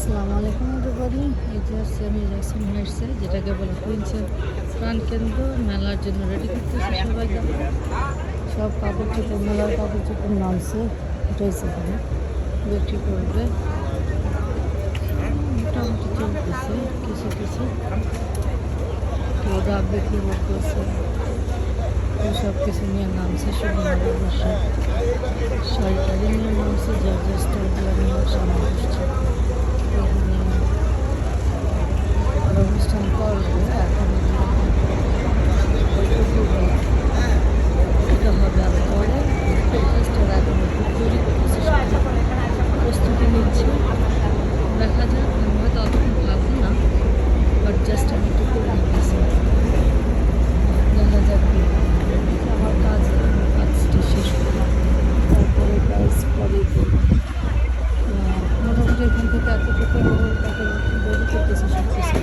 আসসালামু আলাইকুম এভরিবডি। এটা হচ্ছে আমি জ্যাকসন হাইটসে, যেটাকে বলে কুইন্সের প্রাণকেন্দ্র। মেলার জন্য রেডি করতেছে সবাই। সব কাপড় চোপড়, মেলার কাপড় চোপড় নামছে, উঠেছে এখানে বিক্রি করবে। মোটামুটি চলতেছে কিছু কিছু, কেউ ডাব বিক্রি করতেছে, কেউ সব কিছু নিয়ে নামছে। সুন্দর বসে শাড়ি টাড়ি নিয়ে নামছে, যার যে স্টাইলগুলো নিয়ে সামনে বসছে। অনুষ্ঠান করবে এখন, এটা হবে আর পরে ফেস্টের আগে তৈরি করতেছে, প্রস্তুতি নিচ্ছে। দেখা যাক, আমি হয়তো অতক্ষণ থাকবো না, বাট জাস্ট আমি একটু করে নিতেছি। দেখা যাক আমার কাজটি শেষ করি, তারপরে কাজ পরে মোটামুটি এখান থেকে এতটুকু তাকে রেডি করতেছে সব কিছু।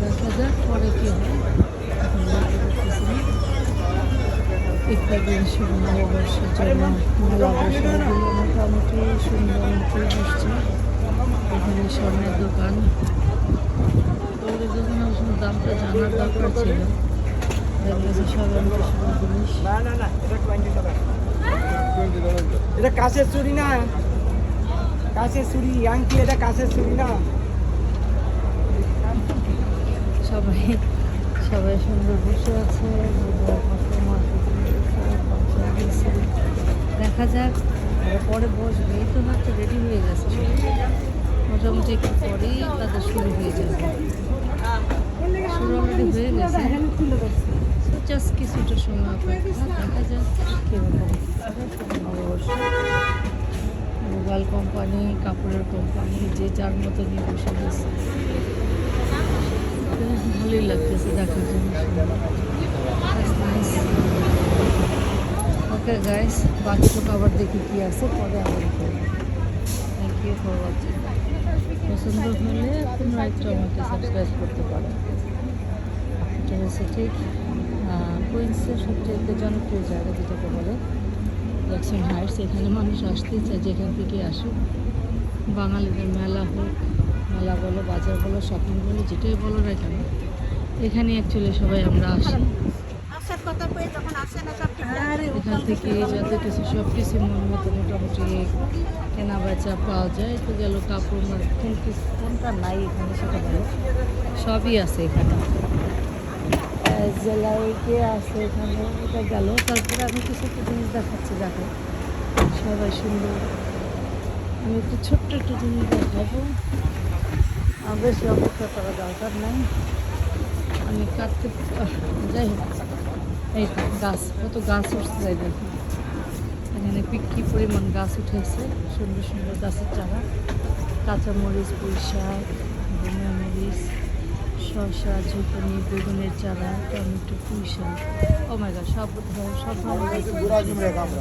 দেখা যাক পরে কী হয়। ইত্যাদিন শুভ নববর্ষের জন্য মেলা বসেগুলো মোটামুটি সুন্দর মতোই বসছে। এখানে স্বর্ণের দোকান, ওদের যখন আমার দামটা জানার দরকার ছিল। দেখলেছে স্বর্ণের জিনিস। এটা কাছের চুরি না, কাছের চুরি আংটি, এটা কাছের চুরি না। সবাই সবাই সুন্দর বসে আছে। দেখা যাক পরে বসবে। এই তো হয়তো রেডি হয়ে গেছে, মোটামুটি একটু পরেই তাদের শুরু হয়ে যাবে। শুরু অলরেডি হয়ে গেছে, জাস্ট কিছুটা সময় অপেক্ষা। দেখা যাক কীরকম নববর্ষ। মোবাইল কোম্পানি, কাপড়ের কোম্পানি, যে যার মতো নিয়ে বসে গেছে। ভালোই লাগতেছে দেখার জন্য। ওকে গাইস, বাকিটুকু আবার দেখি কি আছে, পরে আবার করবো। Thank you for watching. পছন্দ হলে তোমরা একটু আমাকে সাবস্ক্রাইব করতে পারো। এটা হচ্ছে ঠিক কুইন্সের সবচেয়ে জনপ্রিয় জায়গা, যেটাকে বলে জ্যাকসন হাইটস। এখানে মানুষ আসতেই চায়, যেখান থেকে আসুক। বাঙালিদের মেলা হোক, মেলা বলো, বাজার বলো, শপিং বলো, যেটাই বলো না কেন, এখানে অ্যাকচুয়ালি সবাই আমরা আসি। এখান থেকে যাতে কিছু সব কিছু মন মতো মোটামুটি কেনা বেচা পাওয়া যায়। তো গেল কাপড়, কোনটা নাই এখানে সেটা বলো, সবই আছে এখানে। জেলাইকে আছে এখানে, এটা গেল। তারপরে আমি কিছু একটা জিনিস দেখাচ্ছি, দেখো সবাই সুন্দর। আমি একটু ছোট্ট একটু জিনিস দেখাবো, বেশি অপেক্ষা করা দরকার নাই। আমি কাটতে যাই হোক, এই তো গাছ, কত গাছ উঠছে যাই দেখি। এখানে কী পরিমাণ গাছ উঠেছে, সুন্দর সুন্দর গাছের চারা। কাঁচামরিচ, পুঁই শাক, ধনিয়া মরিচ, শসা, ঝুঁকুনি, বেগুনের চারা, টমেটো, পুঁই শাক, ও মাই গড, সব ধরনের গাছ।